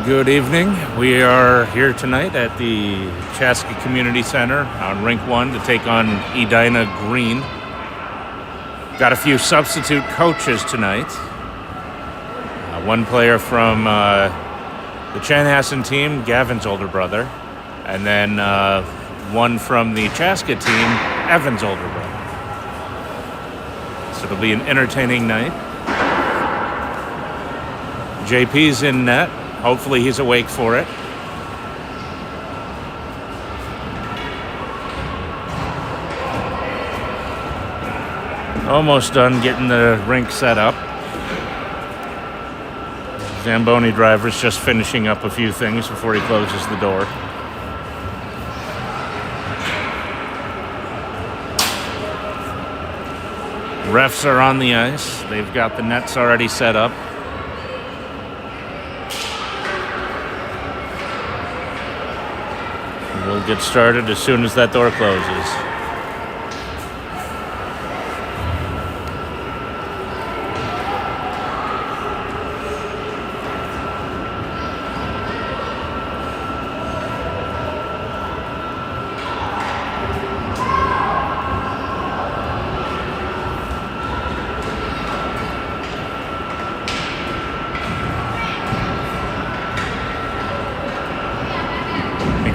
Good evening. We are here tonight at the Chaska Community Center on Rink 1 to take on Edina Green. Got a few substitute coaches tonight. One player from the Chanhassen team, Gavin's older brother, and then one from the Chaska team, Evan's older brother. So it'll be an entertaining night. JP's in net. Hopefully he's awake for it. Almost done getting the rink set up. Zamboni driver's just finishing up a few things before he closes the door. Refs are on the ice. They've got the nets already set up. We'll get started as soon as that door closes.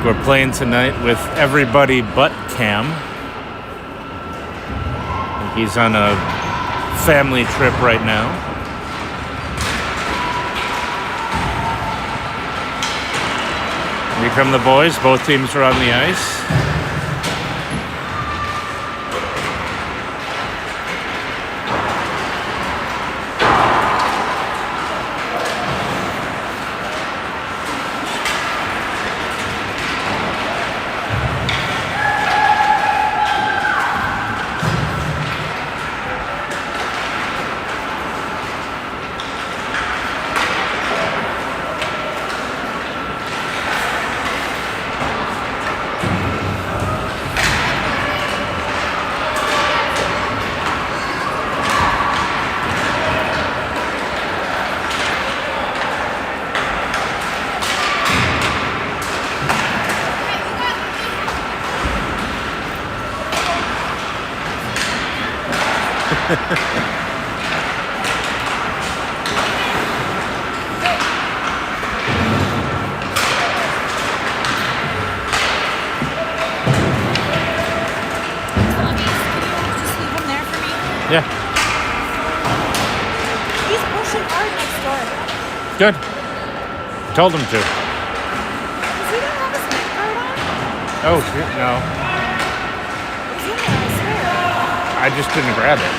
We're playing tonight with everybody but Cam. I think he's on a family trip right now. Here come the boys. Both teams are on the ice. Yeah. He's pushing hard next door. Good. Told him to. Does he not have his neck guard on? Oh, shit, no. He's in there, I swear. I just didn't grab it.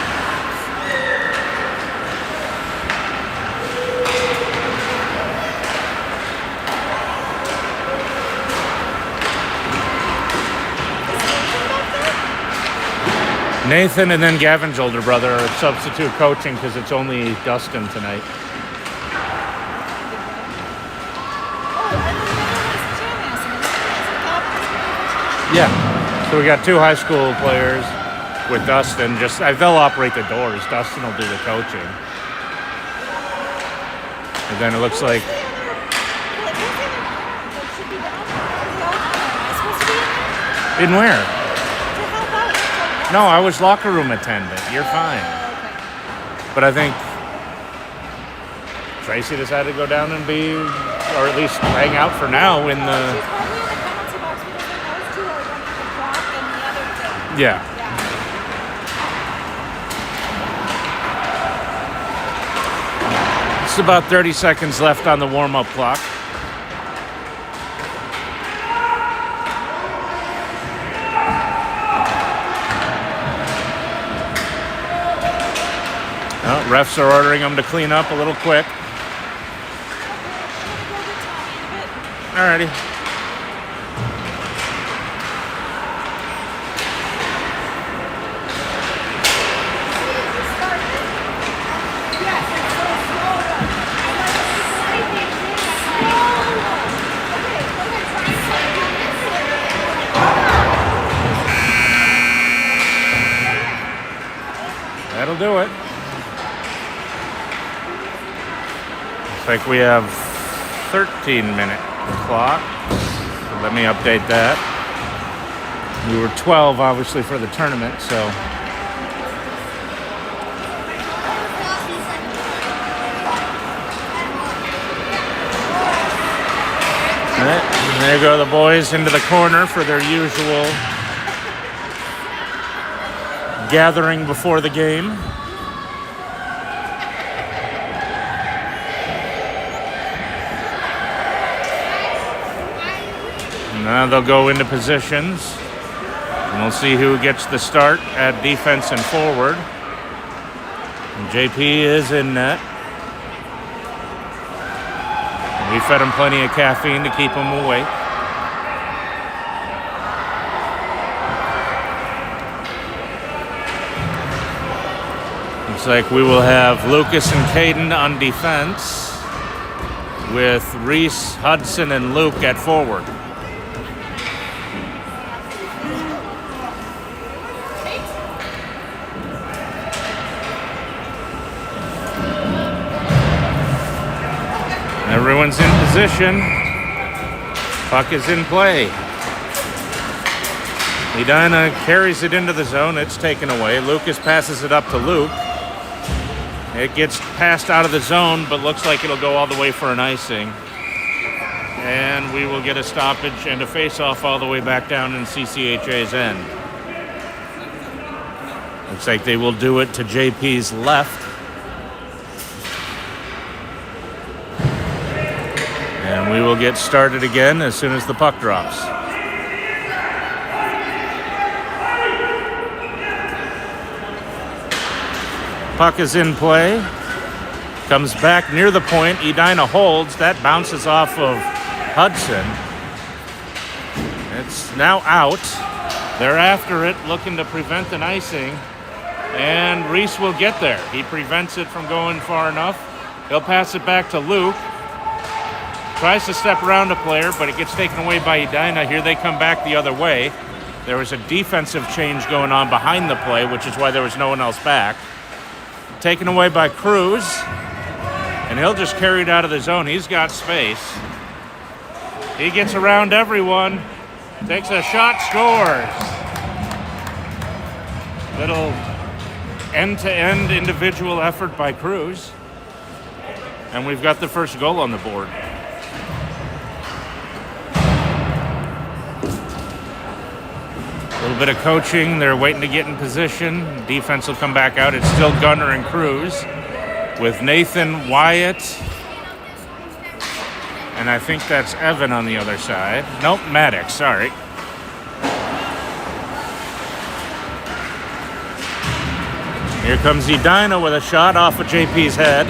Nathan and then Gavin's older brother are substitute coaching because it's only Dustin tonight. Yeah. So we got two high school players with Dustin. They'll operate the doors. Dustin will do the coaching. And then it looks like. In where? No, I was locker room attendant. You're fine. But I think Tracy decided to go down and be, or at least hang out for now in the. Yeah. It's about 30 seconds left on the warm-up clock. Refs are ordering them to clean up a little quick. Alrighty. That'll do it. Looks like we have 13-minute clock. So let me update that. We were 12, obviously, for the tournament, so. All right, and there go the boys into the corner for their usual gathering before the game. Now they'll go into positions, and we'll see who gets the start at defense and forward. And JP is in net. We fed him plenty of caffeine to keep him awake. Looks like we will have Lucas and Caden on defense, with Reese, Hudson, and Luke at forward. Everyone's in position. Puck is in play. Edina carries it into the zone. It's taken away. Lucas passes it up to Luke. It gets passed out of the zone, but looks like it'll go all the way for an icing. And we will get a stoppage and a face-off all the way back down in CCHA's end. Looks like they will do it to JP's left. And we will get started again as soon as the puck drops. Puck is in play. Comes back near the point. Edina holds. That bounces off of Hudson. It's now out. They're after it, looking to prevent an icing. And Reese will get there. He prevents it from going far enough. He'll pass it back to Luke. Tries to step around a player, but it gets taken away by Edina. Here they come back the other way. There was a defensive change going on behind the play, which is why there was no one else back. Taken away by Cruz, and he'll just carry it out of the zone. He's got space. He gets around everyone, takes a shot, scores. Little end-to-end individual effort by Cruz, and we've got the first goal on the board. A little bit of coaching. They're waiting to get in position. Defense will come back out. It's still Gunner and Cruz with Nathan, Wyatt, and I think that's Evan on the other side. Nope, Maddox, sorry. Here comes Edina with a shot off of JP's head.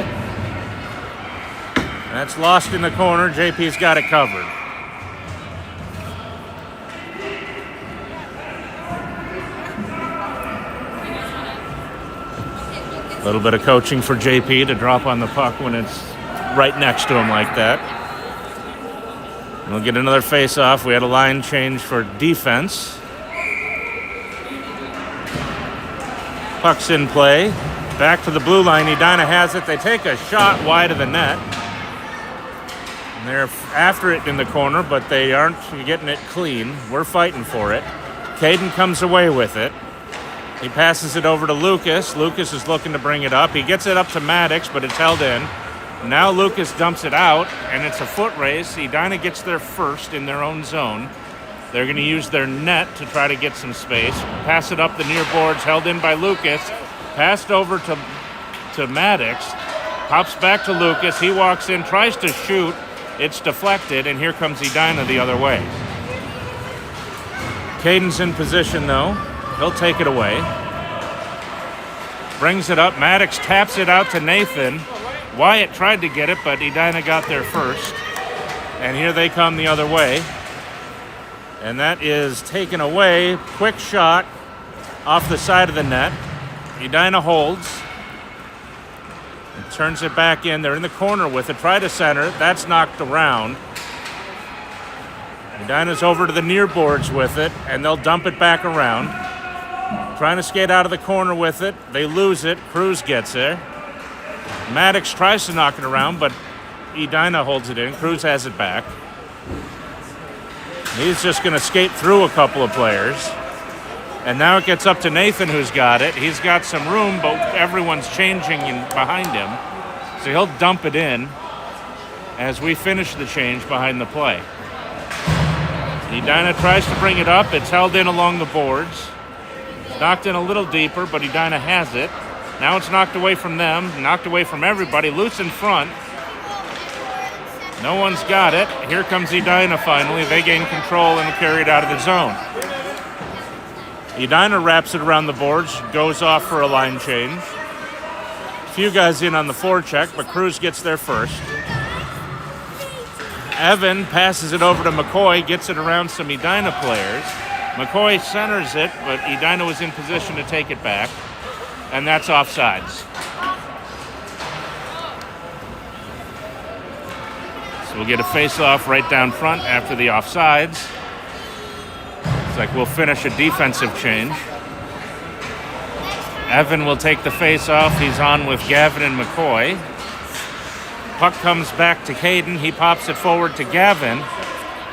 That's lost in the corner. JP's got it covered. A little bit of coaching for JP to drop on the puck when it's right next to him like that. And we'll get another face-off. We had a line change for defense. Puck's in play. Back to the blue line. Edina has it. They take a shot wide of the net. And they're after it in the corner, but they aren't getting it clean. We're fighting for it. Caden comes away with it. He passes it over to Lucas. Lucas is looking to bring it up. He gets it up to Maddox, but it's held in. Now Lucas dumps it out, and it's a foot race. Edina gets there first in their own zone. They're going to use their net to try to get some space. Pass it up the near boards, held in by Lucas. Passed over to Maddox. Pops back to Lucas. He walks in, tries to shoot. It's deflected, and here comes Edina the other way. Caden's in position, though. He'll take it away. Brings it up. Maddox taps it out to Nathan. Wyatt tried to get it, but Edina got there first. And here they come the other way. And that is taken away. Quick shot off the side of the net. Edina holds. And turns it back in. They're in the corner with it. Try to center. That's knocked around. Edina's over to the near boards with it, and they'll dump it back around. Trying to skate out of the corner with it. They lose it. Cruz gets there. Maddox tries to knock it around, but Edina holds it in. Cruz has it back. He's just going to skate through a couple of players. And now it gets up to Nathan, who's got it. He's got some room, but everyone's changing behind him. So he'll dump it in as we finish the change behind the play. Edina tries to bring it up. It's held in along the boards. It's knocked in a little deeper, but Edina has it. Now it's knocked away from them, knocked away from everybody. Loose in front. No one's got it. Here comes Edina finally. They gain control and carry it out of the zone. Edina wraps it around the boards, goes off for a line change. A few guys in on the forecheck, but Cruz gets there first. Evan passes it over to McCoy, gets it around some Edina players. McCoy centers it, but Edina was in position to take it back, and that's offsides. So we'll get a face-off right down front after the offsides. Looks like we'll finish a defensive change. Evan will take the face-off. He's on with Gavin and McCoy. Puck comes back to Caden. He pops it forward to Gavin.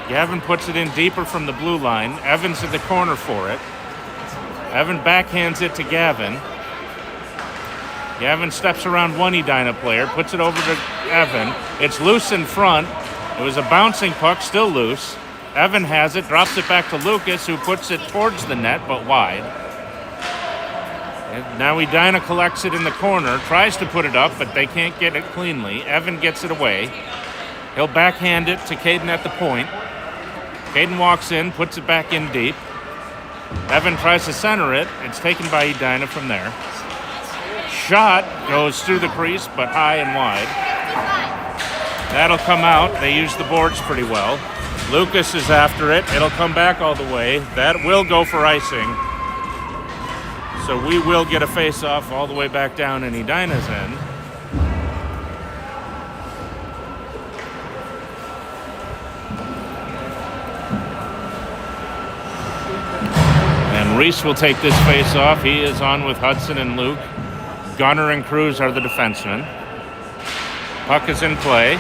Gavin puts it in deeper from the blue line. Evan's in the corner for it. Evan backhands it to Gavin. Gavin steps around one Edina player, puts it over to Evan. It's loose in front. It was a bouncing puck, still loose. Evan has it, drops it back to Lucas, who puts it towards the net, but wide. And now Edina collects it in the corner, tries to put it up, but they can't get it cleanly. Evan gets it away. He'll backhand it to Caden at the point. Caden walks in, puts it back in deep. Evan tries to center it. It's taken by Edina from there. Shot goes through the crease, but high and wide. That'll come out. They use the boards pretty well. Lucas is after it. It'll come back all the way. That will go for icing. So we will get a face-off all the way back down in Edina's end. And Reese will take this face-off. He is on with Hudson and Luke. Gunner and Cruz are the defensemen. Puck is in play.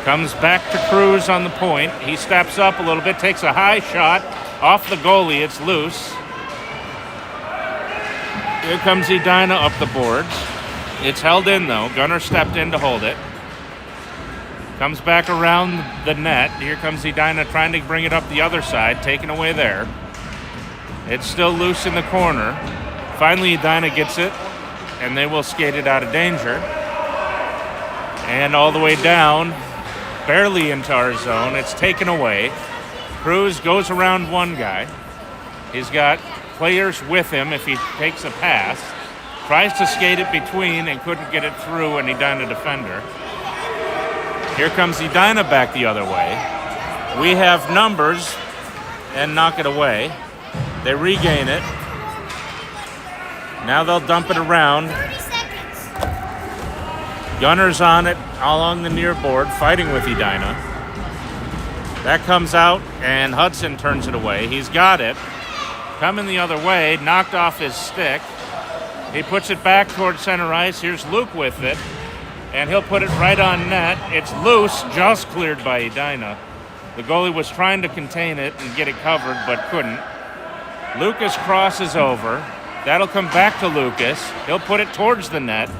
Comes back to Cruz on the point. He steps up a little bit, takes a high shot off the goalie. It's loose. Here comes Edina up the boards. It's held in though. Gunner stepped in to hold it. Comes back around the net. Here comes Edina trying to bring it up the other side, taken away there. It's still loose in the corner. Finally Edina gets it, and they will skate it out of danger. And all the way down, barely into our zone. It's taken away. Cruz goes around one guy. He's got players with him if he takes a pass. Tries to skate it between and couldn't get it through an Edina defender. Here comes Edina back the other way. We have numbers and knock it away. They regain it. Now they'll dump it around. Gunner's on it along the near board, fighting with Edina. That comes out, and Hudson turns it away. He's got it. Coming the other way, knocked off his stick. He puts it back towards center ice. Here's Luke with it, and he'll put it right on net. It's loose, just cleared by Edina. The goalie was trying to contain it and get it covered, but couldn't. Lucas crosses over. That'll come back to Lucas. He'll put it towards the net.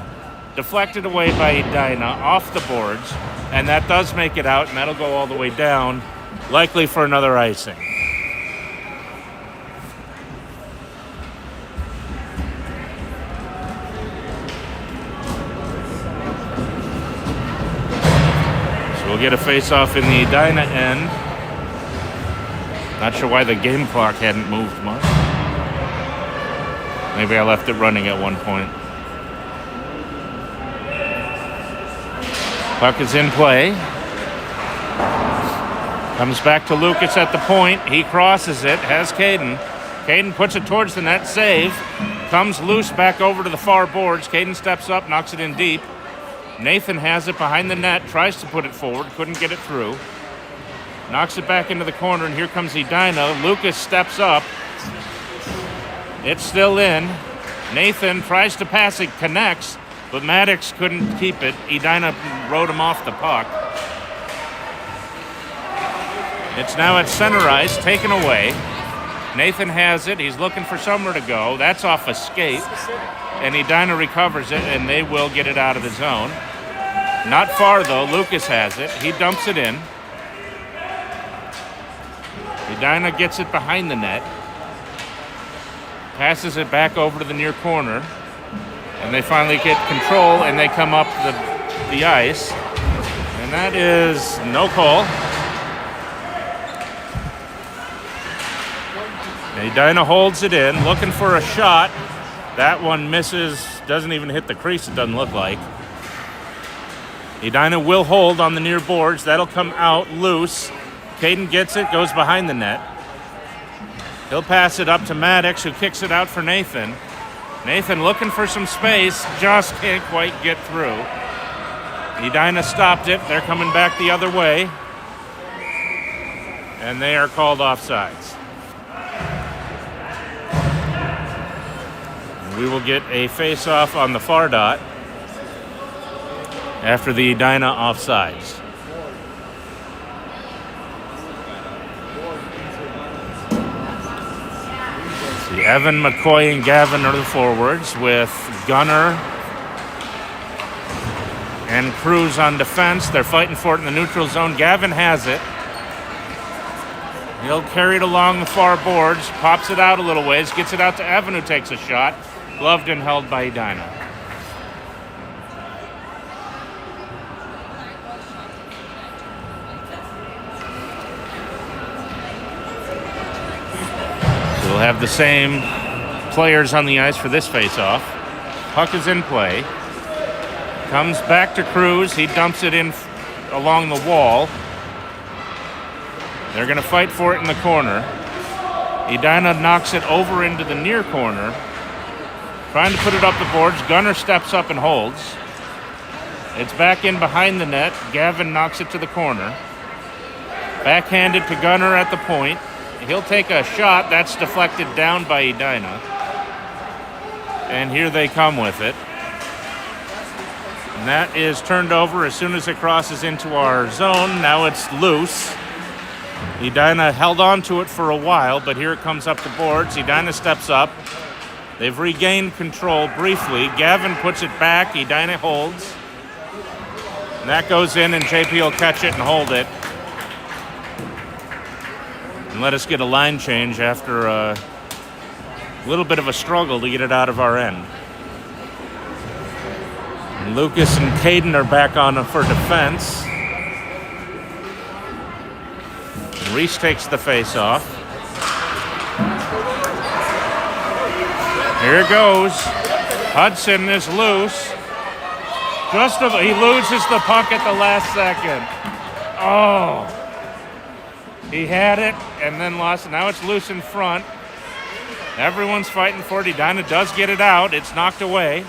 Deflected away by Edina off the boards, and that does make it out, and that'll go all the way down, likely for another icing. So we'll get a face-off in the Edina end. Not sure why the game clock hadn't moved much. Maybe I left it running at one point. Puck is in play. Comes back to Lucas at the point. He crosses it, has Caden. Caden puts it towards the net, save. Comes loose back over to the far boards. Caden steps up, knocks it in deep. Nathan has it behind the net, tries to put it forward, couldn't get it through. Knocks it back into the corner, and here comes Edina. Lucas steps up. It's still in. Nathan tries to pass it, connects. but Maddox couldn't keep it. Edina rode him off the puck. It's now at center ice, taken away. Nathan has it. He's looking for somewhere to go. That's off a skate. And Edina recovers it, and they will get it out of the zone. Not far, though. Lucas has it. He dumps it in. Edina gets it behind the net. Passes it back over to the near corner. And they finally get control, and they come up the ice. And that is no call. Edina holds it in, looking for a shot. That one misses, doesn't even hit the crease, it doesn't look like. Edina will hold on the near boards. That'll come out loose. Caden gets it, goes behind the net. He'll pass it up to Maddox, who kicks it out for Nathan. Nathan looking for some space, just can't quite get through. Edina stopped it. They're coming back the other way. And they are called offsides. We will get a face-off on the far dot after the Edina offsides. See, Evan, McCoy, and Gavin are the forwards with Gunner and Cruz on defense. They're fighting for it in the neutral zone. Gavin has it. He'll carry it along the far boards, pops it out a little ways, gets it out to Evan, who takes a shot. Gloved and held by Edina. So we'll have the same players on the ice for this face-off. Puck is in play. Comes back to Cruz. He dumps it in along the wall. They're going to fight for it in the corner. Edina knocks it over into the near corner. Trying to put it up the boards. Gunner steps up and holds. It's back in behind the net. Gavin knocks it to the corner. Backhanded to Gunner at the point. He'll take a shot. That's deflected down by Edina. And here they come with it. And that is turned over as soon as it crosses into our zone. Now it's loose. Edina held on to it for a while, but here it comes up the boards. Edina steps up. They've regained control briefly. Gavin puts it back. Edina holds. And that goes in, and JP will catch it and hold it. And let us get a line change after a little bit of a struggle to get it out of our end. And Lucas and Caden are back on for defense. And Reese takes the face off. Here it goes. Hudson is loose. He loses the puck at the last second. Oh. He had it and then lost it. Now it's loose in front. Everyone's fighting for it. Edina does get it out. It's knocked away.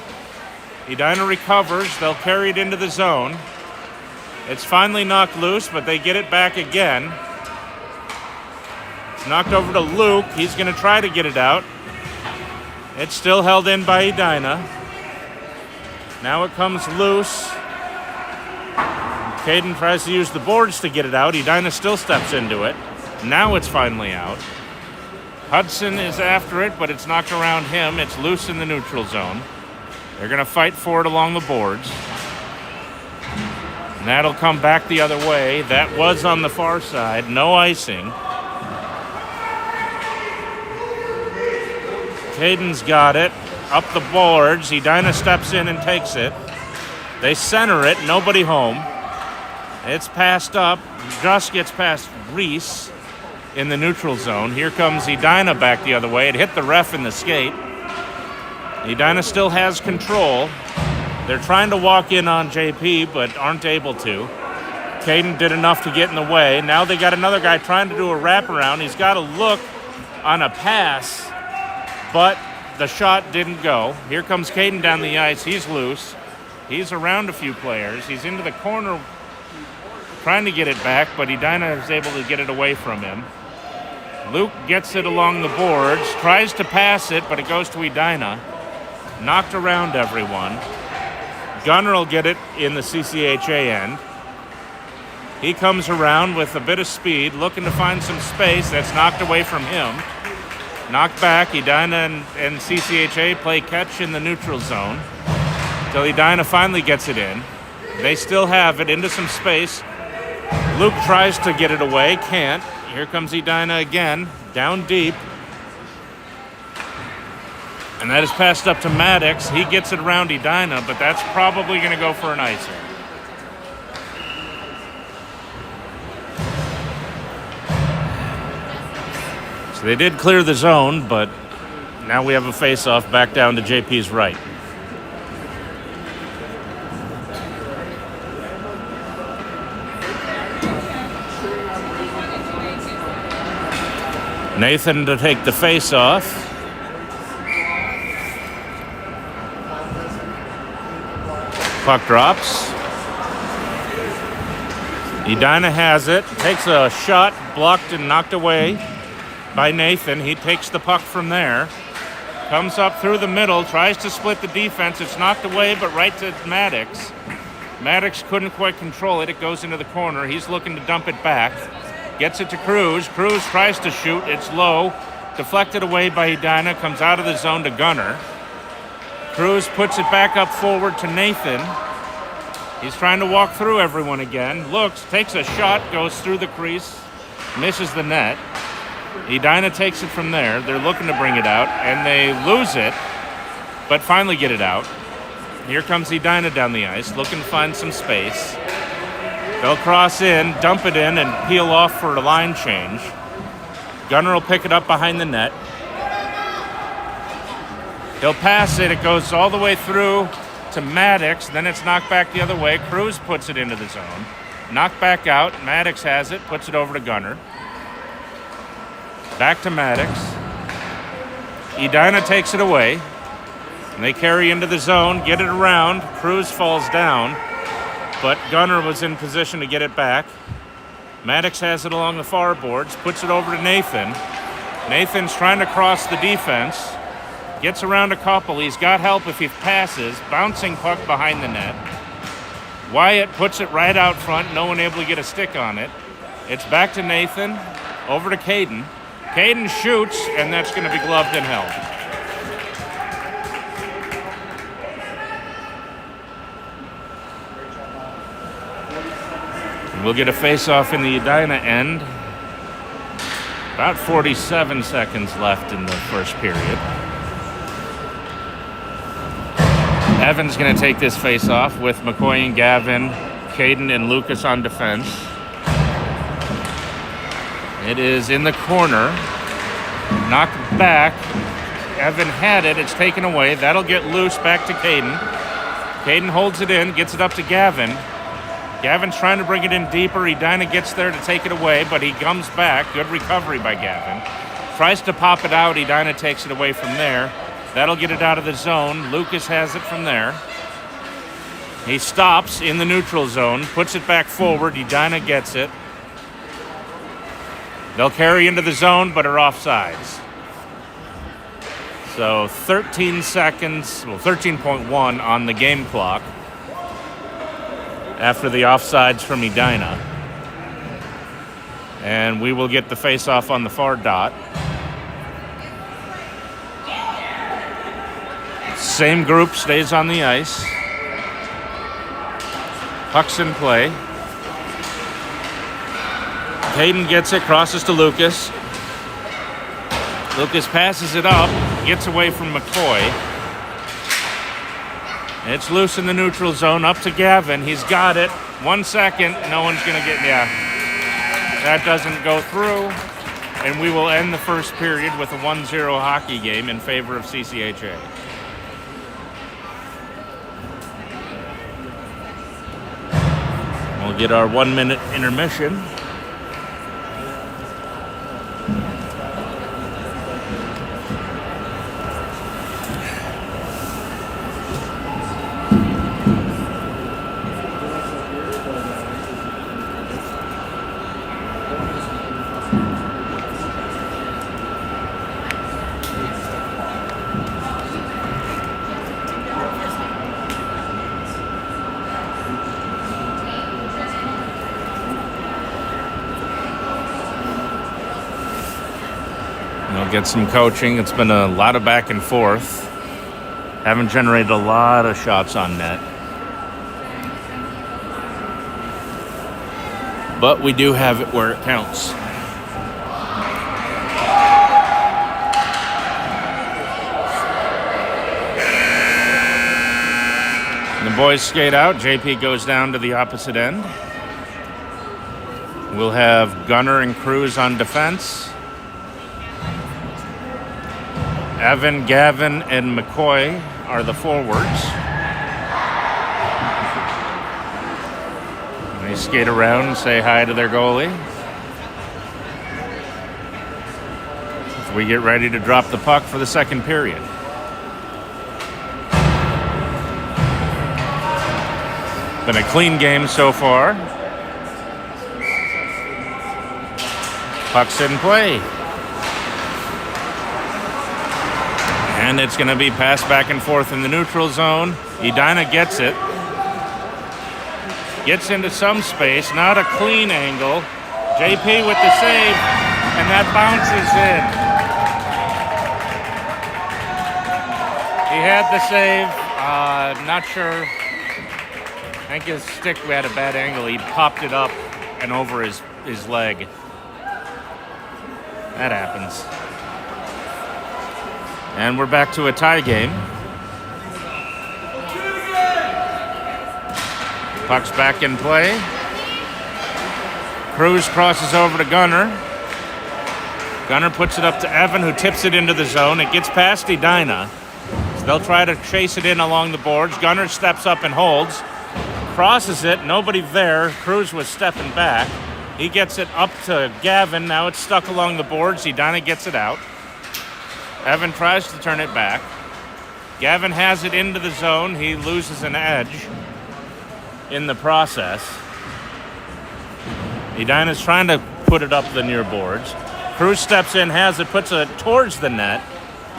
Edina recovers. They'll carry it into the zone. It's finally knocked loose, but they get it back again. It's knocked over to Luke. He's going to try to get it out. It's still held in by Edina. Now it comes loose. Caden tries to use the boards to get it out. Edina still steps into it. Now it's finally out. Hudson is after it, but it's knocked around him. It's loose in the neutral zone. They're going to fight for it along the boards. And that'll come back the other way. That was on the far side. No icing. Caden's got it. Up the boards. Edina steps in and takes it. They center it. Nobody home. It's passed up. Just gets past Reese in the neutral zone. Here comes Edina back the other way. It hit the ref in the skate. Edina still has control. They're trying to walk in on JP, but aren't able to. Caden did enough to get in the way. Now they got another guy trying to do a wraparound. He's got to look on a pass, but the shot didn't go. Here comes Caden down the ice. He's loose. He's around a few players. He's into the corner trying to get it back, but Edina is able to get it away from him. Luke gets it along the boards, tries to pass it, but it goes to Edina. Knocked around everyone. Gunner will get it in the CCHA end. He comes around with a bit of speed, looking to find some space. That's knocked away from him. Knocked back. Edina and CCHA play catch in the neutral zone until Edina finally gets it in. They still have it into some space. Luke tries to get it away, can't. Here comes Edina again, down deep. And that is passed up to Maddox. He gets it around Edina, but that's probably going to go for an icer. So they did clear the zone, but now we have a face-off back down to JP's right. Nathan to take the face-off. Puck drops. Edina has it. Takes a shot, blocked and knocked away by Nathan. He takes the puck from there. Comes up through the middle, tries to split the defense. It's knocked away, but right to Maddox. Maddox couldn't quite control it. It goes into the corner. He's looking to dump it back. Gets it to Cruz. Cruz tries to shoot. It's low. Deflected away by Edina. Comes out of the zone to Gunner. Cruz puts it back up forward to Nathan. He's trying to walk through everyone again. Looks, takes a shot, goes through the crease, misses the net. Edina takes it from there. They're looking to bring it out, and they lose it, but finally get it out. Here comes Edina down the ice, looking to find some space. They'll cross in, dump it in, and peel off for a line change. Gunner will pick it up behind the net. He'll pass it. It goes all the way through to Maddox. Then it's knocked back the other way. Cruz puts it into the zone. Knocked back out. Maddox has it. Puts it over to Gunner. Back to Maddox. Edina takes it away. And they carry into the zone. Get it around. Cruz falls down. But Gunner was in position to get it back. Maddox has it along the far boards. Puts it over to Nathan. Nathan's trying to cross the defense. Gets around a couple. He's got help if he passes. Bouncing puck behind the net. Wyatt puts it right out front. No one able to get a stick on it. It's back to Nathan. Over to Caden. Caden shoots, and that's going to be gloved and held. We'll get a face-off in the Edina end. About 47 seconds left in the first period. Evan's going to take this face-off with McCoy and Gavin, Caden and Lucas on defense. It is in the corner. Knocked back. Evan had it. It's taken away. That'll get loose back to Caden. Caden holds it in, gets it up to Gavin. Gavin's trying to bring it in deeper. Edina gets there to take it away, but he comes back. Good recovery by Gavin. Tries to pop it out. Edina takes it away from there. That'll get it out of the zone. Lucas has it from there. He stops in the neutral zone, puts it back forward. Edina gets it. They'll carry into the zone, but are offsides. So 13 seconds, well, 13.1 on the game clock after the offsides from Edina. And we will get the face-off on the far dot. Same group stays on the ice. Puck's in play. Caden gets it, crosses to Lucas. Lucas passes it up, gets away from McCoy. It's loose in the neutral zone, up to Gavin. He's got it. 1 second, no one's going to get, that doesn't go through. And we will end the first period with a 1-0 hockey game in favor of CCHA. We'll get our 1-minute intermission. get some coaching. It's been a lot of back and forth. Haven't generated a lot of shots on net. But we do have it where it counts. The boys skate out. JP goes down to the opposite end. We'll have Gunner and Cruz on defense. Evan, Gavin, and McCoy are the forwards. They skate around and say hi to their goalie. As we get ready to drop the puck for the second period. Been a clean game so far. Puck's in play. And it's going to be passed back and forth in the neutral zone. Edina gets it. Gets into some space, not a clean angle. JP with the save, and that bounces in. He had the save. Not sure. I think his stick had a bad angle. He popped it up and over his leg. That happens. And we're back to a tie game. Puck's back in play. Cruz crosses over to Gunner. Gunner puts it up to Evan, who tips it into the zone. It gets past Edina. So they'll try to chase it in along the boards. Gunner steps up and holds. Crosses it, nobody there. Cruz was stepping back. He gets it up to Gavin. Now it's stuck along the boards. Edina gets it out. Evan tries to turn it back. Gavin has it into the zone. He loses an edge in the process. Edina's trying to put it up the near boards. Cruz steps in, has it, puts it towards the net.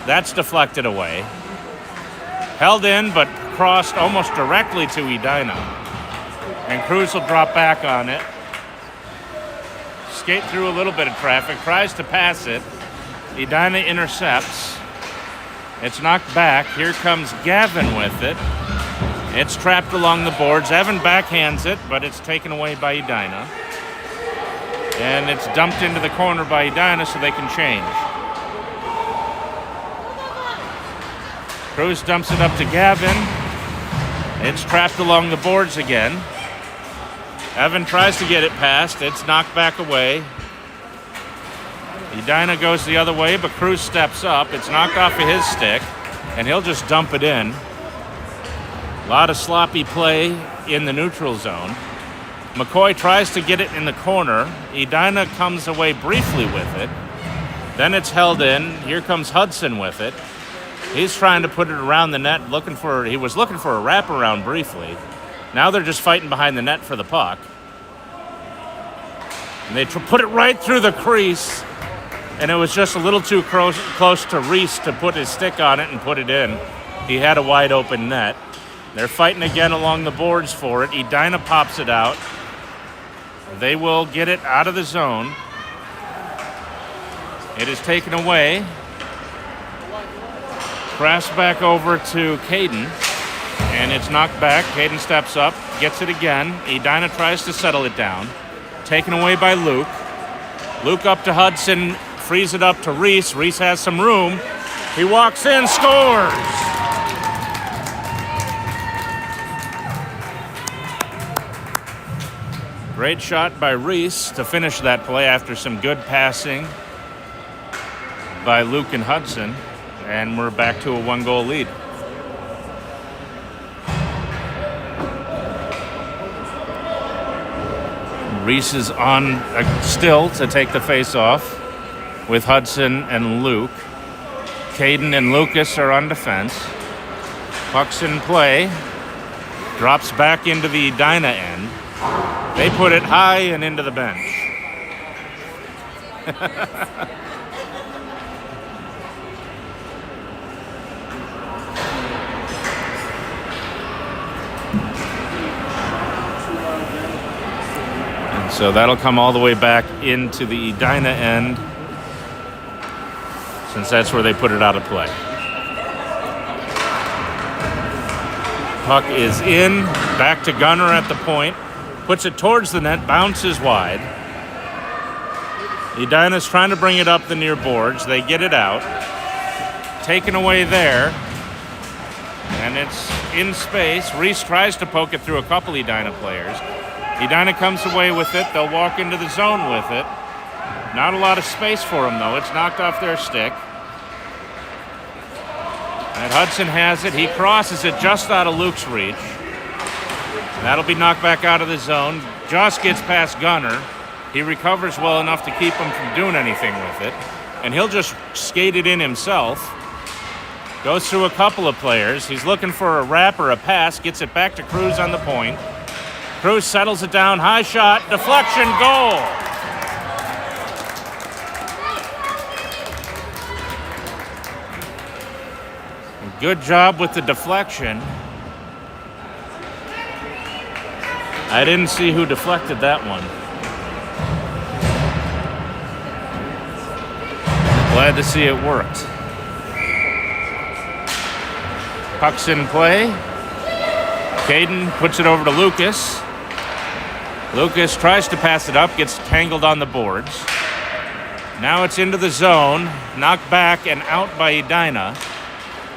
That's deflected away. Held in, but crossed almost directly to Edina. And Cruz will drop back on it. Skate through a little bit of traffic, tries to pass it. Edina intercepts. It's knocked back. Here comes Gavin with it. It's trapped along the boards. Evan backhands it, but it's taken away by Edina. And it's dumped into the corner by Edina so they can change. Cruz dumps it up to Gavin. It's trapped along the boards again. Evan tries to get it past. It's knocked back away. Edina goes the other way, but Cruz steps up. It's knocked off of his stick, and he'll just dump it in. A lot of sloppy play in the neutral zone. McCoy tries to get it in the corner. Edina comes away briefly with it. Then it's held in. Here comes Hudson with it. He's trying to put it around the net, he was looking for a wraparound briefly. Now they're just fighting behind the net for the puck. And they put it right through the crease, and it was just a little too close to Reese to put his stick on it and put it in. He had a wide open net. They're fighting again along the boards for it. Edina pops it out. They will get it out of the zone. It is taken away. Crashed back over to Caden, and it's knocked back. Caden steps up, gets it again. Edina tries to settle it down. Taken away by Luke. Luke up to Hudson, frees it up to Reese. Reese has some room. He walks in, scores! Great shot by Reese to finish that play after some good passing by Luke and Hudson. And we're back to a one-goal lead. Reese is on still to take the face-off with Hudson and Luke. Caden and Lucas are on defense. Puck's in play. Drops back into the Edina end. They put it high and into the bench. So that'll come all the way back into the Edina end. since that's where they put it out of play. Puck is in, back to Gunner at the point, puts it towards the net, bounces wide. Edina's trying to bring it up the near boards. They get it out. Taken away there. And it's in space. Reese tries to poke it through a couple Edina players. Edina comes away with it. They'll walk into the zone with it. Not a lot of space for him, though. It's knocked off their stick. And Hudson has it. He crosses it just out of Luke's reach. That'll be knocked back out of the zone. Just gets past Gunner. He recovers well enough to keep him from doing anything with it. And he'll just skate it in himself. Goes through a couple of players. He's looking for a wrap or a pass. Gets it back to Cruz on the point. Cruz settles it down. High shot. Deflection. Goal. Good job with the deflection. I didn't see who deflected that one. Glad to see it worked. Puck's in play. Caden puts it over to Lucas. Lucas tries to pass it up, gets tangled on the boards. Now it's into the zone, knocked back and out by Edina.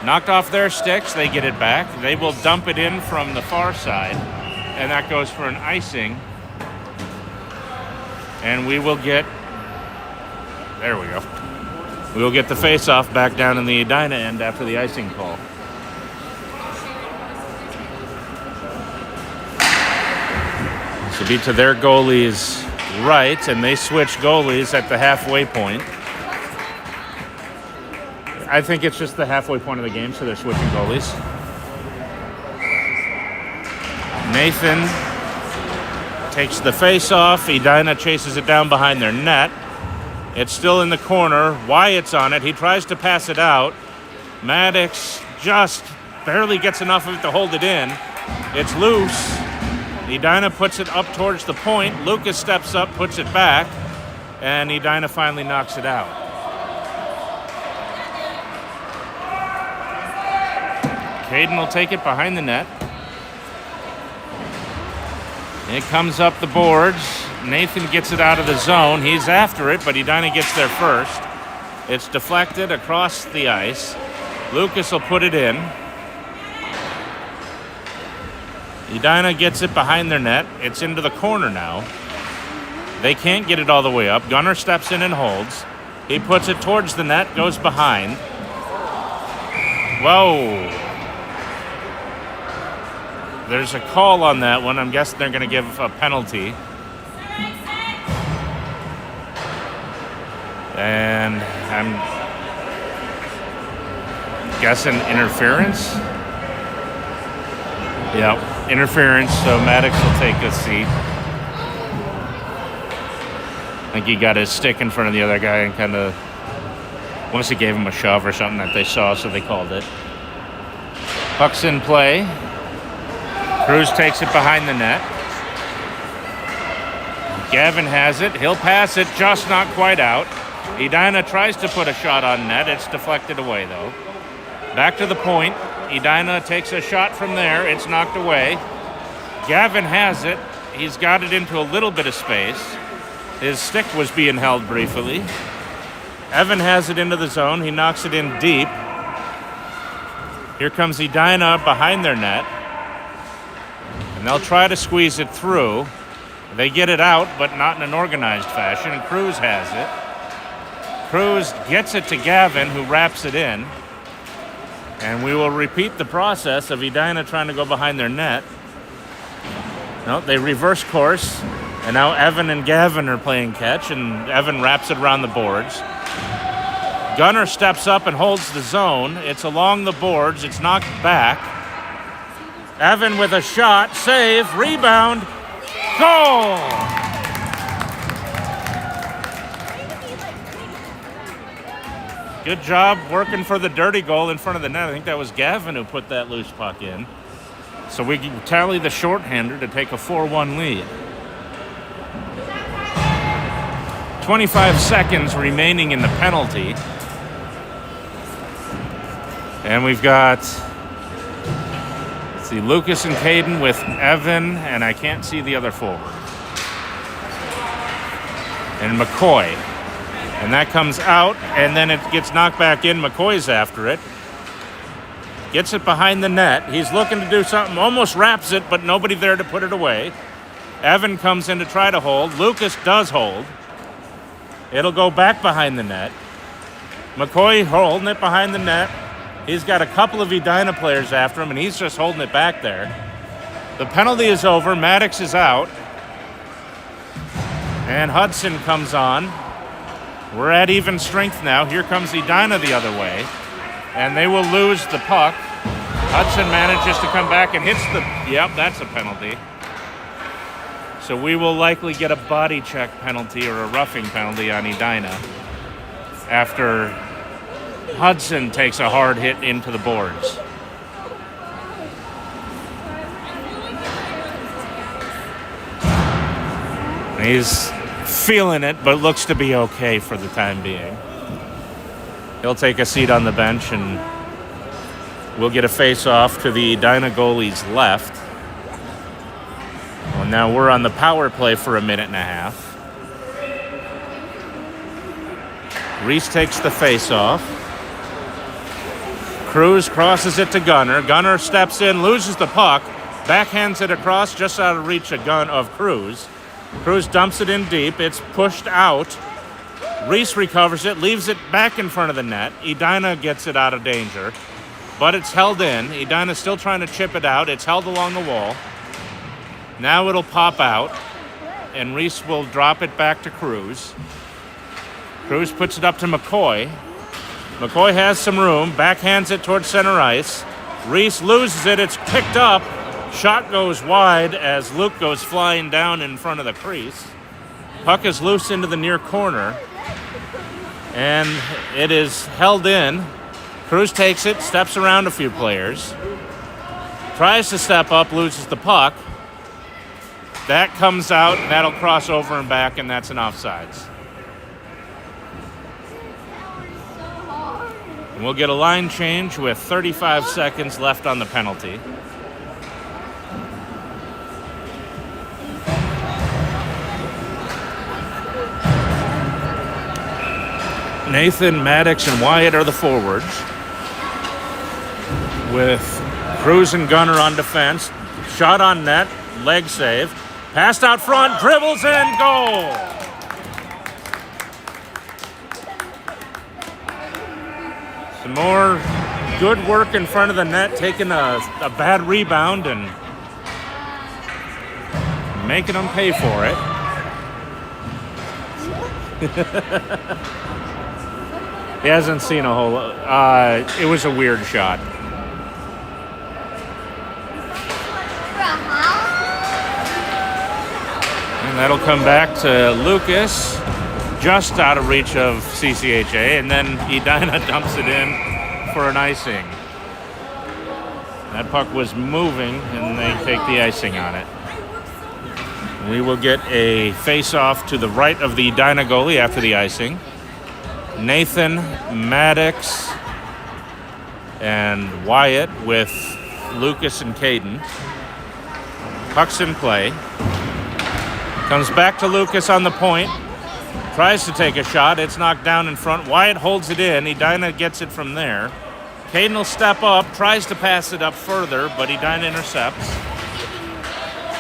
Knocked off their sticks, they get it back. They will dump it in from the far side, and that goes for an icing. And we will get, there we go. We will get the face-off back down in the Edina end after the icing call. This will be to their goalie's right, and they switch goalies at the halfway point. I think it's just the halfway point of the game, so they're switching goalies. Nathan takes the face-off. Edina chases it down behind their net. It's still in the corner. Wyatt's on it. He tries to pass it out. Maddox just barely gets enough of it to hold it in. It's loose. Edina puts it up towards the point. Lucas steps up, puts it back, and Edina finally knocks it out. Caden will take it behind the net. It comes up the boards. Nathan gets it out of the zone. He's after it, but Edina gets there first. It's deflected across the ice. Lucas will put it in. Edina gets it behind their net. It's into the corner now. They can't get it all the way up. Gunner steps in and holds. He puts it towards the net, goes behind. Whoa. There's a call on that one. I'm guessing they're going to give a penalty. And I'm guessing interference. Yep, interference. So Maddox will take a seat. I think he got his stick in front of the other guy and kind of, once he gave him a shove or something that they saw, so they called it. Puck's in play. Cruz takes it behind the net. Gavin has it. He'll pass it, just not quite out. Edina tries to put a shot on net. It's deflected away, though. Back to the point. Edina takes a shot from there. It's knocked away. Gavin has it. He's got it into a little bit of space. His stick was being held briefly. Evan has it into the zone. He knocks it in deep. Here comes Edina behind their net. And they'll try to squeeze it through. They get it out, but not in an organized fashion. And Cruz has it. Cruz gets it to Gavin, who wraps it in. And we will repeat the process of Edina trying to go behind their net. No, they reverse course. And now Evan and Gavin are playing catch, and Evan wraps it around the boards. Gunner steps up and holds the zone. It's along the boards. It's knocked back. Evan with a shot, save, rebound, goal! Good job working for the dirty goal in front of the net. I think that was Gavin who put that loose puck in. So we can tally the shorthander to take a 4-1 lead. 25 seconds remaining in the penalty. And we've got, let's see, Lucas and Caden with Evan, and I can't see the other forward. And McCoy. And that comes out, and then it gets knocked back in. McCoy's after it. Gets it behind the net. He's looking to do something, almost wraps it, but nobody there to put it away. Evan comes in to try to hold. Lucas does hold. It'll go back behind the net. McCoy holding it behind the net. He's got a couple of Edina players after him, and he's just holding it back there. The penalty is over. Maddox is out. And Hudson comes on. We're at even strength now. Here comes Edina the other way. And they will lose the puck. Hudson manages to come back and hits the... Yep, that's a penalty. So we will likely get a body check penalty or a roughing penalty on Edina after Hudson takes a hard hit into the boards. He's feeling it, but looks to be okay for the time being. He'll take a seat on the bench, and we'll get a face-off to the Edina goalie's left. Well, now we're on the power play for a minute and a half. Reese takes the face-off. Cruz crosses it to Gunner. Gunner steps in, loses the puck, backhands it across just out of reach of Cruz. Cruz dumps it in deep. It's pushed out. Reese recovers it, leaves it back in front of the net. Edina gets it out of danger, but it's held in. Edina's still trying to chip it out. It's held along the wall. Now it'll pop out, and Reese will drop it back to Cruz. Cruz puts it up to McCoy. McCoy has some room, backhands it towards center ice. Reese loses it. It's picked up. Shot goes wide as Luke goes flying down in front of the crease. Puck is loose into the near corner, and it is held in. Cruz takes it, steps around a few players, tries to step up, loses the puck. That comes out, and that'll cross over and back, and that's an offsides. And we'll get a line change with 35 seconds left on the penalty. Nathan, Maddox, and Wyatt are the forwards, with Cruz and Gunner on defense. Shot on net, leg save. Passed out front, dribbles in, goal! Some more good work in front of the net, taking a bad rebound and making them pay for it. He hasn't seen a whole lot. It was a weird shot. And that'll come back to Lucas, just out of reach of CCHA, and then Edina dumps it in for an icing. That puck was moving, and they take the icing on it. We will get a face-off to the right of the Edina goalie after the icing. Nathan, Maddox, and Wyatt with Lucas and Caden. Puck's in play. Comes back to Lucas on the point. Tries to take a shot. It's knocked down in front. Wyatt holds it in. Edina gets it from there. Caden will step up, tries to pass it up further, but Edina intercepts.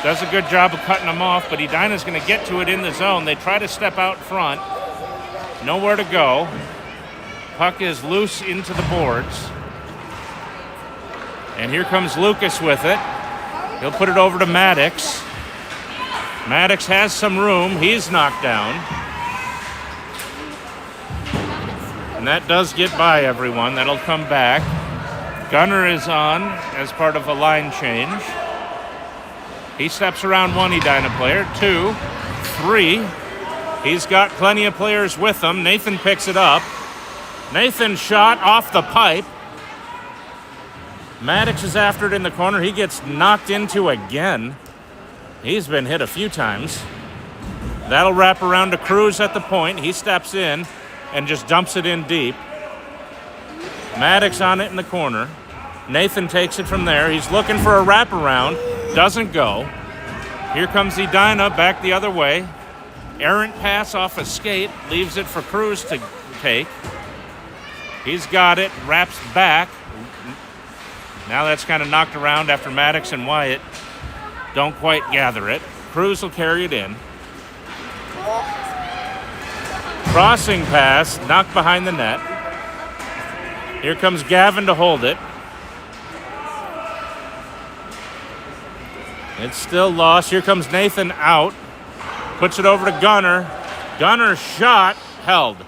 Does a good job of cutting them off, but Edina's going to get to it in the zone. They try to step out front. Nowhere to go. Puck is loose into the boards. And here comes Lucas with it. He'll put it over to Maddox. Maddox has some room. He's knocked down. And that does get by everyone. That'll come back. Gunner is on as part of a line change. He steps around one Edina player. 2, 3. He's got plenty of players with him. Nathan picks it up. Nathan shot off the pipe. Maddox is after it in the corner. He gets knocked into again. He's been hit a few times. That'll wrap around to Cruz at the point. He steps in and just dumps it in deep. Maddox on it in the corner. Nathan takes it from there. He's looking for a wraparound. Doesn't go. Here comes Edina back the other way. Errant pass off a skate. Leaves it for Cruz to take. He's got it. Wraps back. Now that's kind of knocked around after Maddox and Wyatt don't quite gather it. Cruz will carry it in. Crossing pass. Knocked behind the net. Here comes Gavin to hold it. It's still lost. Here comes Nathan out. Puts it over to Gunner. Gunner's shot held.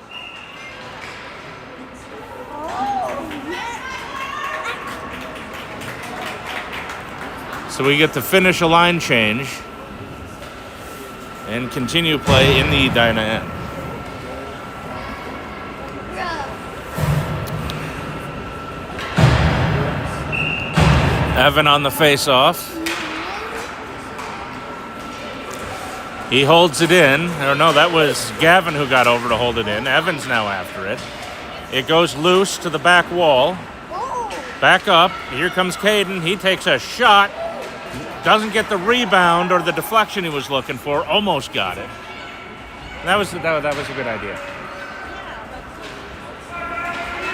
So we get to finish a line change and continue play in the Edina end. Evan on the face-off. He holds it in. Or no, that was Gavin who got over to hold it in. Evan's now after it. It goes loose to the back wall. Back up. Here comes Caden. He takes a shot. Doesn't get the rebound or the deflection he was looking for. Almost got it. That was a good idea.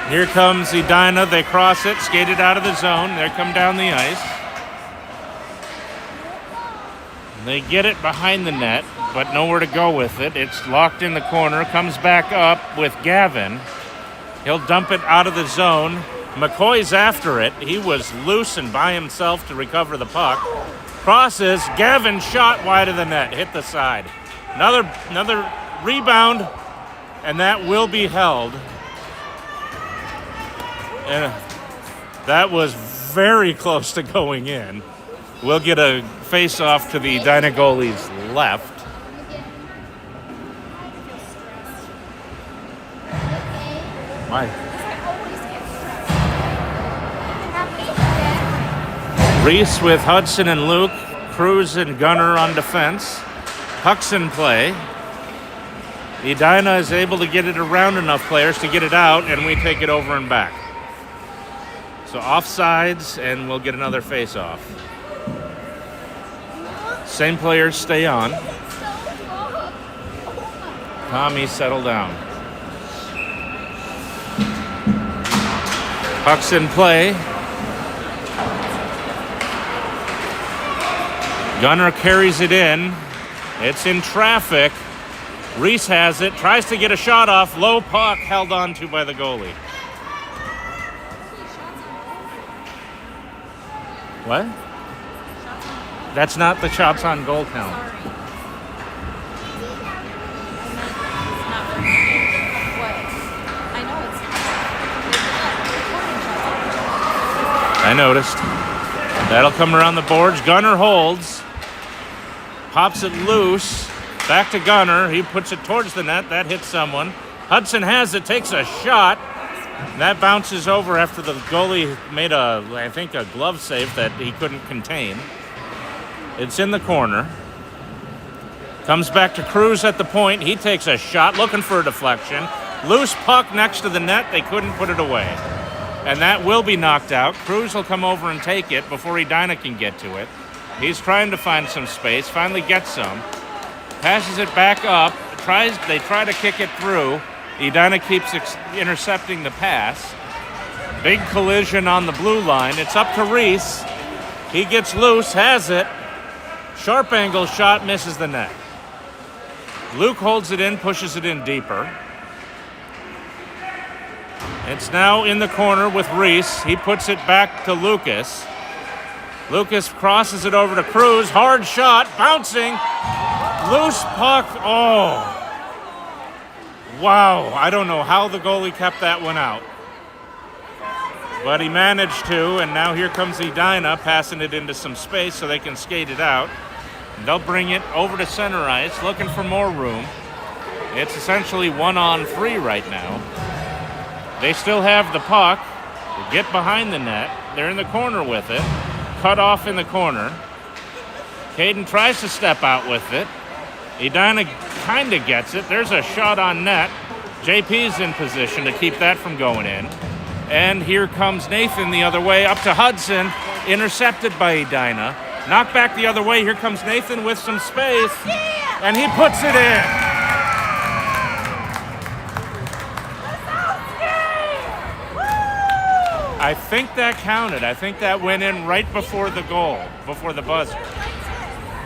Here comes Edina. They cross it. Skated out of the zone. They come down the ice. They get it behind the net, but nowhere to go with it. It's locked in the corner. Comes back up with Gavin. He'll dump it out of the zone. McCoy's after it. He was loose and by himself to recover the puck. Crosses. Gavin shot wide of the net. Hit the side. Another rebound, and that will be held. And that was very close to going in. We'll get a face-off to the Edina goalie's left. Why? Reese with Hudson and Luke. Cruz and Gunner on defense. Puck's in play. Edina is able to get it around enough players to get it out, and we take it over and back. So offsides, and we'll get another face-off. Same players stay on. Tommy, settle down. Puck's in play. Gunner carries it in. It's in traffic. Reese has it. Tries to get a shot off. Low puck held on to by the goalie. What? That's not the shots on goal count. I noticed. That'll come around the boards. Gunner holds. Pops it loose. Back to Gunner. He puts it towards the net. That hits someone. Hudson has it. Takes a shot. That bounces over after the goalie made I think a glove save that he couldn't contain. It's in the corner. Comes back to Cruz at the point. He takes a shot, looking for a deflection. Loose puck next to the net. They couldn't put it away. And that will be knocked out. Cruz will come over and take it before Edina can get to it. He's trying to find some space. Finally gets some. Passes it back up. They try to kick it through. Edina keeps intercepting the pass. Big collision on the blue line. It's up to Reese. He gets loose, has it. Sharp angle shot, misses the net. Luke holds it in, pushes it in deeper. It's now in the corner with Reese. He puts it back to Lucas. Lucas crosses it over to Cruz. Hard shot, bouncing. Loose puck. Oh. Wow. I don't know how the goalie kept that one out. But he managed to, and now here comes Edina passing it into some space so they can skate it out. They'll bring it over to center ice, looking for more room. It's essentially 1-on-3 right now. They still have the puck. They get behind the net. They're in the corner with it. Cut off in the corner. Caden tries to step out with it. Edina kind of gets it. There's a shot on net. JP's in position to keep that from going in. And here comes Nathan the other way up to Hudson, intercepted by Edina. Knocked back the other way. Here comes Nathan with some space, and he puts it in. I think that counted. I think that went in right before the goal, before the buzzer.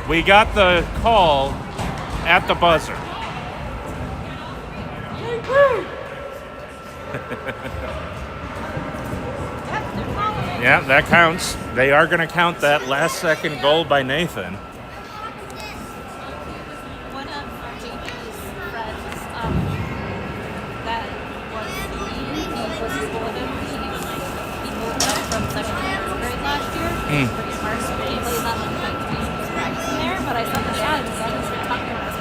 We got the call at the buzzer. Yeah, that counts. They are going to count that last second goal by Nathan. One of JP's friends, that was he was bulletin. He moved up from second grade last year. Pretty harsh. He plays on the team. He's practicing there, but I saw the dad. His dad was talking to us.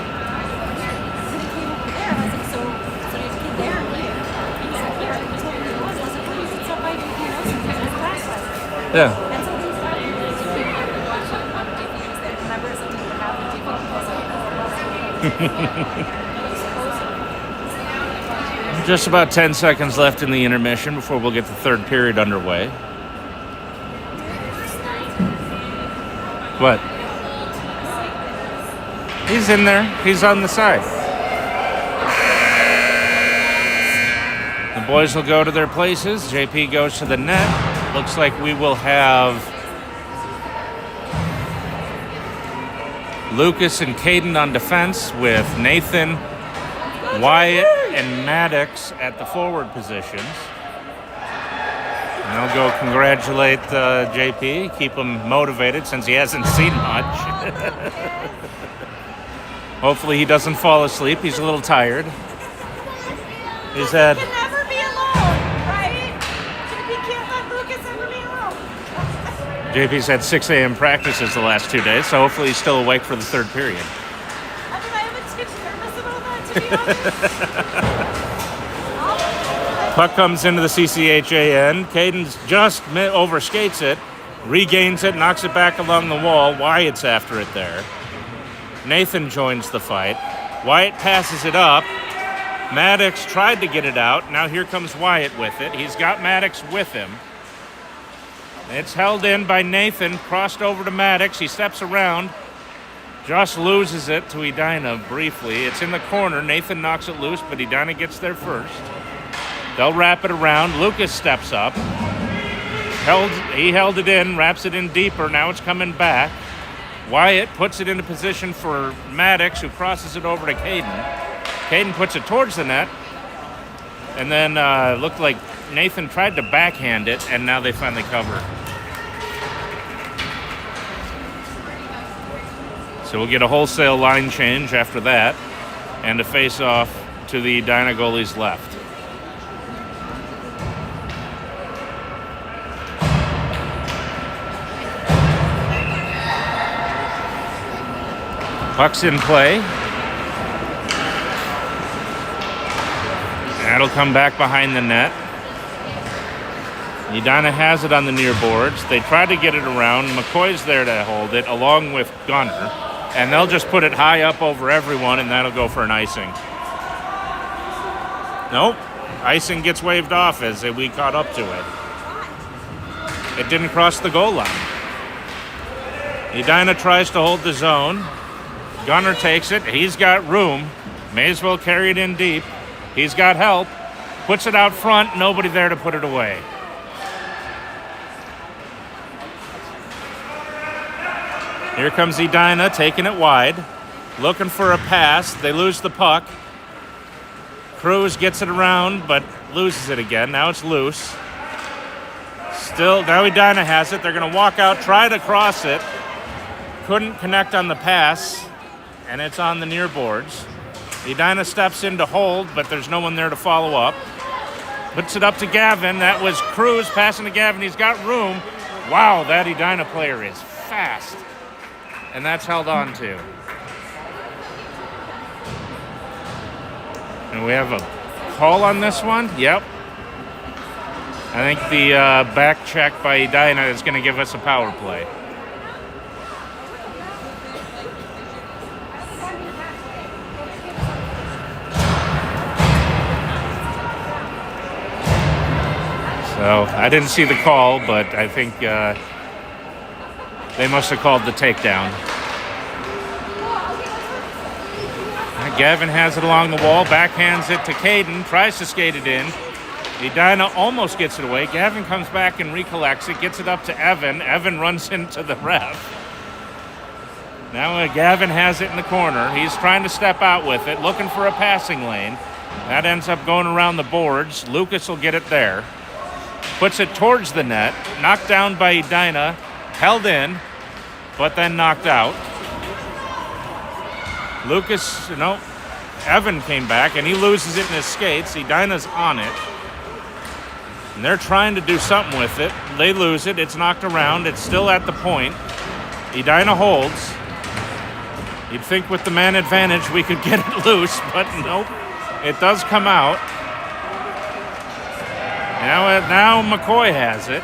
He came over there. I was like, so there's a kid there. He was like, yeah. He told me it was. I was like, well, you should stop by JP and ask him because his class was. Yeah. And so he's like, JP was there. Remember something would happen. JP was Just about 10 seconds left in the intermission before we'll get the third period underway. What? He's in there. He's on the side. The boys will go to their places. JP goes to the net. Looks like we will have Lucas and Caden on defense with Nathan, Wyatt, and Maddox at the forward positions. And I'll go congratulate JP, keep him motivated since he hasn't seen much. Hopefully he doesn't fall asleep. He's a little tired. He's had... can never be alone, right? JP can't let Lucas ever be alone. JP's had 6 a.m. practices the last 2 days, so hopefully he's still awake for the third period. I mean, I haven't been nervous about that, to be honest. Puck comes into the CCHA end. Caden's just overskates it, regains it, knocks it back along the wall. Wyatt's after it there. Nathan joins the fight. Wyatt passes it up. Maddox tried to get it out. Now here comes Wyatt with it. He's got Maddox with him. It's held in by Nathan, crossed over to Maddox. He steps around, just loses it to Edina briefly. It's in the corner. Nathan knocks it loose, but Edina gets there first. They'll wrap it around. Lucas steps up. He held it in, wraps it in deeper. Now it's coming back. Wyatt puts it into position for Maddox, who crosses it over to Caden. Caden puts it towards the net. And then looked like Nathan tried to backhand it, and now they finally cover. So we'll get a wholesale line change after that, and a face-off to the Edina goalie's left. Puck's in play. That'll come back behind the net. Edina has it on the near boards. They try to get it around. McCoy's there to hold it, along with Gunner. And they'll just put it high up over everyone, and that'll go for an icing. Nope. Icing gets waved off as we caught up to it. It didn't cross the goal line. Edina tries to hold the zone. Gunner takes it. He's got room. May as well carry it in deep. He's got help. Puts it out front. Nobody there to put it away. Here comes Edina taking it wide. Looking for a pass. They lose the puck. Cruz gets it around, but loses it again. Now it's loose. Still, now Edina has it. They're going to walk out, try to cross it. Couldn't connect on the pass, and it's on the near boards. Edina steps in to hold, but there's no one there to follow up. Puts it up to Gavin. That was Cruz passing to Gavin. He's got room. Wow, that Edina player is fast. And that's held on to. And we have a call on this one. Yep. I think the back check by Edina is going to give us a power play. So I didn't see the call, but I think they must have called the takedown. Gavin has it along the wall, backhands it to Caden, tries to skate it in. Edina almost gets it away. Gavin comes back and recollects it, gets it up to Evan. Evan runs into the ref. Now Gavin has it in the corner. He's trying to step out with it, looking for a passing lane. That ends up going around the boards. Lucas will get it there. Puts it towards the net. Knocked down by Edina. Held in, but then knocked out. Lucas, no, Evan came back, and he loses it in his skates. Edina's on it. And they're trying to do something with it. They lose it. It's knocked around. It's still at the point. Edina holds. You'd think with the man advantage we could get it loose, but nope. It does come out. Now McCoy has it.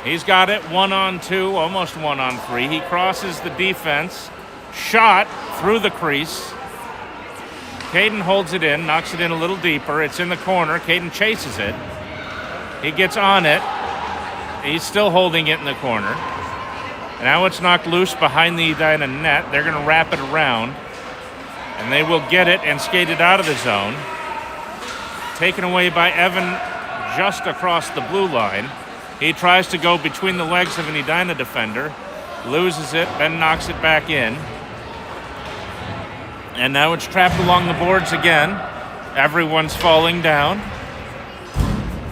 He's got it 1-on-2, almost 1-on-3. He crosses the defense. Shot through the crease. Caden holds it in, knocks it in a little deeper. It's in the corner. Caden chases it. He gets on it. He's still holding it in the corner. Now it's knocked loose behind the Edina net. They're going to wrap it around. And they will get it and skate it out of the zone. Taken away by Evan just across the blue line. He tries to go between the legs of an Edina defender. Loses it, then knocks it back in. And now it's trapped along the boards again. Everyone's falling down.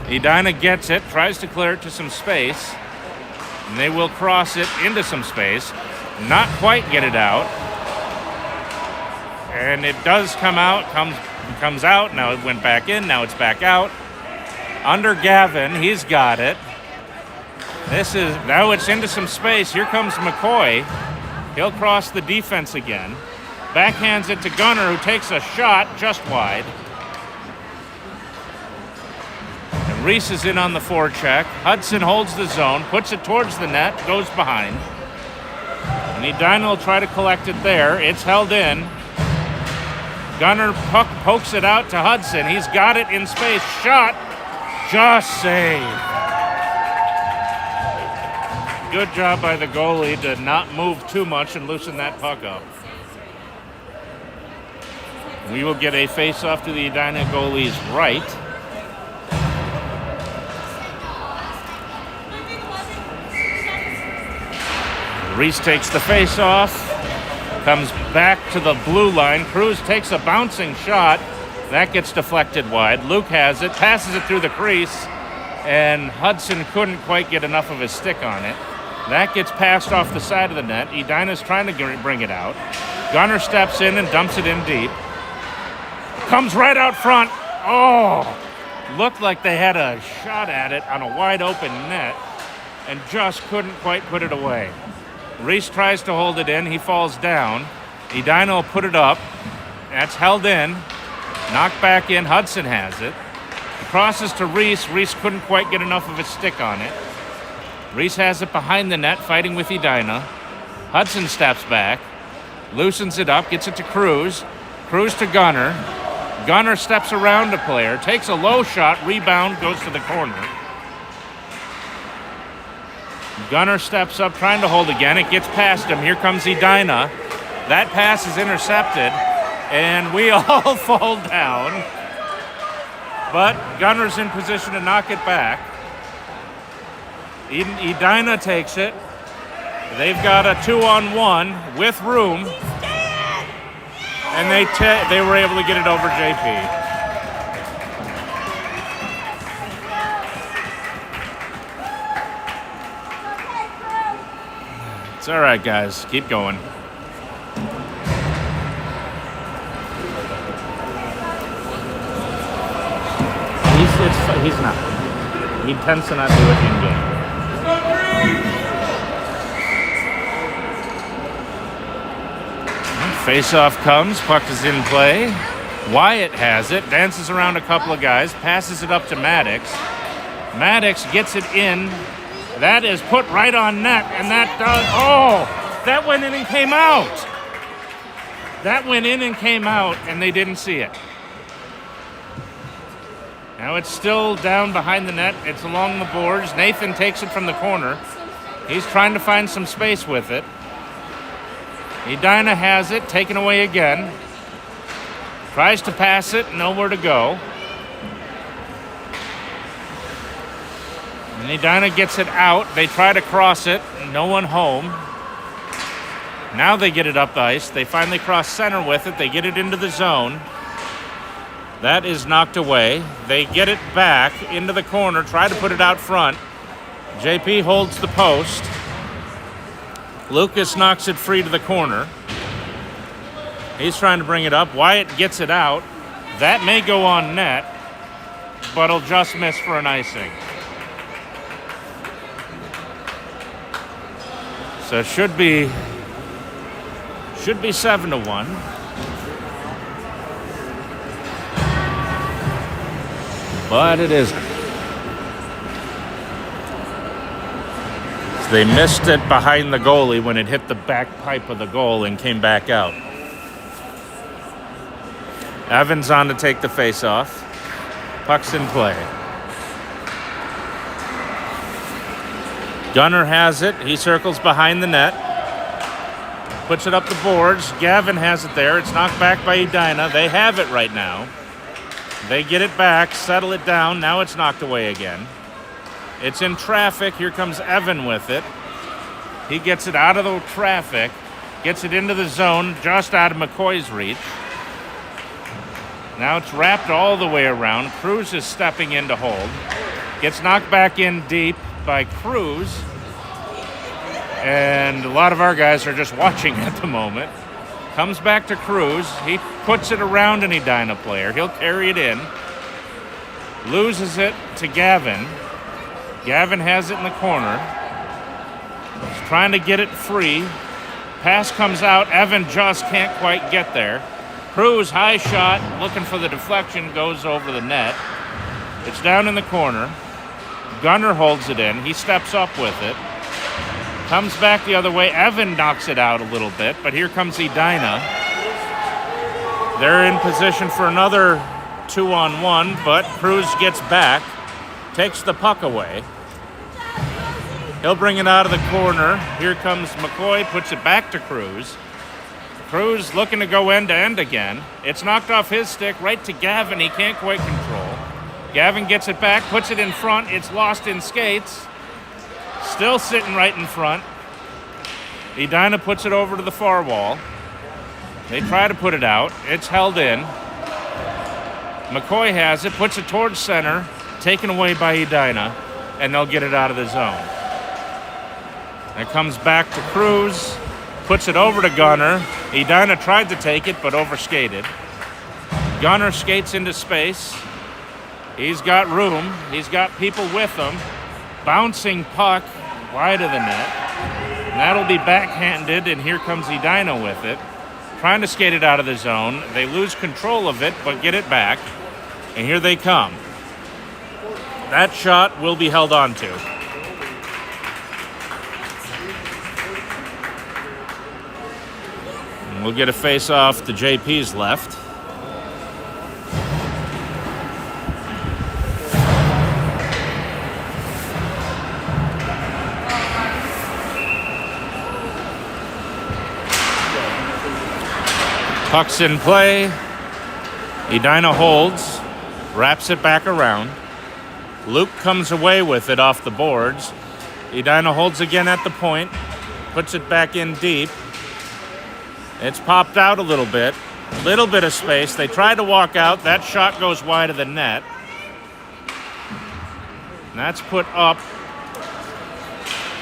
Edina gets it, tries to clear it to some space. And they will cross it into some space. Not quite get it out. And it does come out, comes out. Now it went back in, now it's back out. Under Gavin, he's got it. Now it's into some space. Here comes McCoy. He'll cross the defense again. Backhands it to Gunner, who takes a shot just wide. And Reese is in on the forecheck. Hudson holds the zone, puts it towards the net, goes behind. And Edina will try to collect it there. It's held in. Gunner pokes it out to Hudson. He's got it in space. Shot. Just saved. Good job by the goalie to not move too much and loosen that puck up. We will get a face-off to the Edina goalie's right. Reese takes the face-off, comes back to the blue line. Cruz takes a bouncing shot. That gets deflected wide. Luke has it, passes it through the crease, and Hudson couldn't quite get enough of his stick on it. That gets passed off the side of the net. Edina's trying to bring it out. Gunner steps in and dumps it in deep. Comes right out front. Oh! Looked like they had a shot at it on a wide open net and just couldn't quite put it away. Reese tries to hold it in. He falls down. Edina will put it up. That's held in. Knocked back in. Hudson has it. Crosses to Reese. Reese couldn't quite get enough of his stick on it. Reese has it behind the net, fighting with Edina. Hudson steps back, loosens it up, gets it to Cruz. Cruz to Gunner. Gunner steps around a player, takes a low shot, rebound, goes to the corner. Gunner steps up, trying to hold again. It gets past him. Here comes Edina. That pass is intercepted, and we all fall down. But Gunner's in position to knock it back. Edina takes it. They've got a 2-on-1 with room. And they were able to get it over JP. It's all right, guys. Keep going. He's not. He tends to not do it in game. Face-off comes, puck is in play. Wyatt has it, dances around a couple of guys, passes it up to Maddox. Maddox gets it in. That is put right on net, and that went in and came out. That went in and came out, and they didn't see it. Now it's still down behind the net. It's along the boards. Nathan takes it from the corner. He's trying to find some space with it. Edina has it, taken away again. Tries to pass it, nowhere to go. And Edina gets it out. They try to cross it, no one home. Now they get it up ice. They finally cross center with it. They get it into the zone. That is knocked away. They get it back into the corner, try to put it out front. JP holds the post. Lucas knocks it free to the corner. He's trying to bring it up. Wyatt gets it out. That may go on net, but it'll just miss for an icing. So it should be 7-1. But it isn't. They missed it behind the goalie when it hit the back pipe of the goal and came back out. Evans on to take the face-off. Puck's in play. Gunner has it. He circles behind the net. Puts it up the boards. Gavin has it there. It's knocked back by Edina. They have it right now. They get it back, settle it down. Now it's knocked away again. It's in traffic. Here comes Evan with it. He gets it out of the traffic, gets it into the zone, just out of McCoy's reach. Now it's wrapped all the way around. Cruz is stepping in to hold. Gets knocked back in deep by Cruz. And a lot of our guys are just watching at the moment. Comes back to Cruz. He puts it around an Edina player. He'll carry it in. Loses it to Gavin. Gavin has it in the corner. He's trying to get it free. Pass comes out. Evan just can't quite get there. Cruz, high shot, looking for the deflection, goes over the net. It's down in the corner. Gunner holds it in. He steps up with it. Comes back the other way. Evan knocks it out a little bit, but here comes Edina. They're in position for another 2-on-1, but Cruz gets back, takes the puck away. He'll bring it out of the corner. Here comes McCoy, puts it back to Cruz. Cruz looking to go end-to-end again. It's knocked off his stick right to Gavin. He can't quite control. Gavin gets it back, puts it in front. It's lost in skates. Still sitting right in front. Edina puts it over to the far wall. They try to put it out. It's held in. McCoy has it, puts it towards center, taken away by Edina, and they'll get it out of the zone. It comes back to Cruz, puts it over to Gunner. Edina tried to take it, but overskated. Gunner skates into space. He's got room. He's got people with him. Bouncing puck wide of the net. And that'll be backhanded, and here comes Edina with it. Trying to skate it out of the zone. They lose control of it, but get it back. And here they come. That shot will be held on to. And we'll get a face-off to JP's left. Puck's in play. Edina holds, wraps it back around. Luke comes away with it off the boards. Edina holds again at the point, puts it back in deep. It's popped out a little bit of space. They try to walk out. That shot goes wide of the net. And that's put up.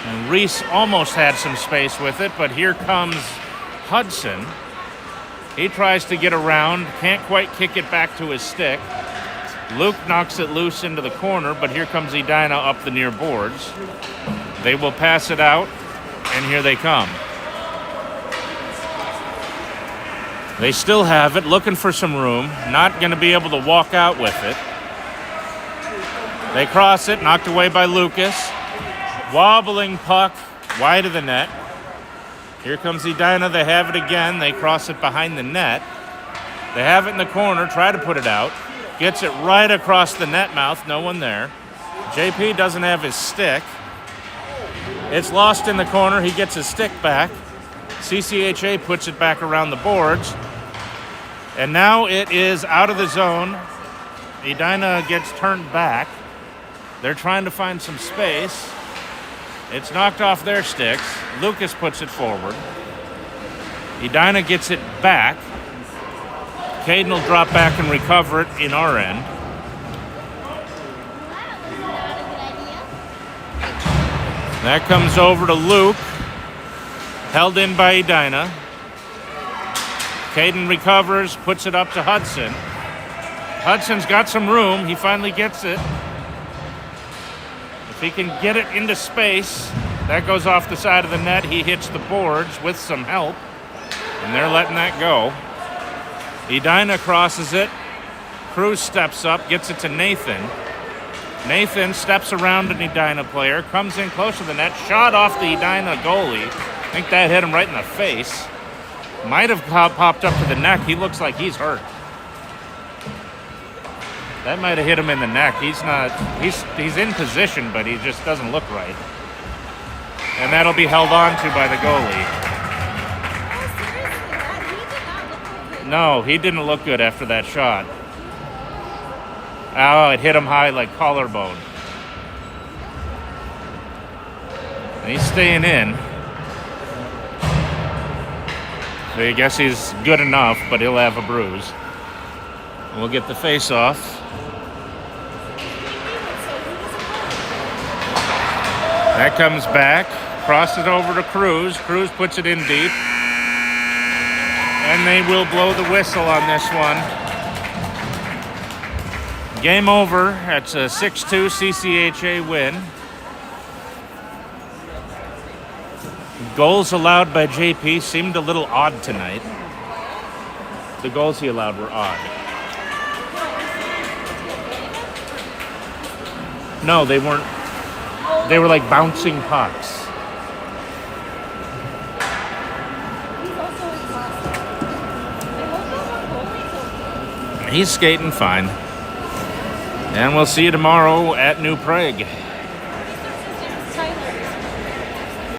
And Reese almost had some space with it, but here comes Hudson. He tries to get around, can't quite kick it back to his stick. Luke knocks it loose into the corner, but here comes Edina up the near boards. They will pass it out, and here they come. They still have it, looking for some room, not going to be able to walk out with it. They cross it, knocked away by Lucas. Wobbling puck, wide of the net. Here comes Edina, they have it again. They cross it behind the net. They have it in the corner, try to put it out. Gets it right across the net mouth. No one there. JP doesn't have his stick. It's lost in the corner. He gets his stick back. CCHA puts it back around the boards. And now it is out of the zone. Edina gets turned back. They're trying to find some space. It's knocked off their sticks. Lucas puts it forward. Edina gets it back. Caden will drop back and recover it in our end. That comes over to Luke. Held in by Edina. Caden recovers, puts it up to Hudson. Hudson's got some room. He finally gets it. If he can get it into space, that goes off the side of the net. He hits the boards with some help, and they're letting that go. Edina crosses it. Cruz steps up, gets it to Nathan. Nathan steps around an Edina player, comes in close to the net, shot off the Edina goalie. I think that hit him right in the face. Might have popped up to the neck. He looks like he's hurt. That might have hit him in the neck. He's in position, but he just doesn't look right. And that'll be held on to by the goalie. No, he didn't look good after that shot. Oh, it hit him high like collarbone. And he's staying in. So I guess he's good enough, but he'll have a bruise. We'll get the face off. That comes back, crosses over to Cruz. Cruz puts it in deep. And they will blow the whistle on this one. Game over. That's a 6-2 CCHA win. Goals allowed by JP seemed a little odd tonight. The goals he allowed were odd. No, they weren't. They were like bouncing pucks. He's skating fine. And we'll see you tomorrow at New Prague.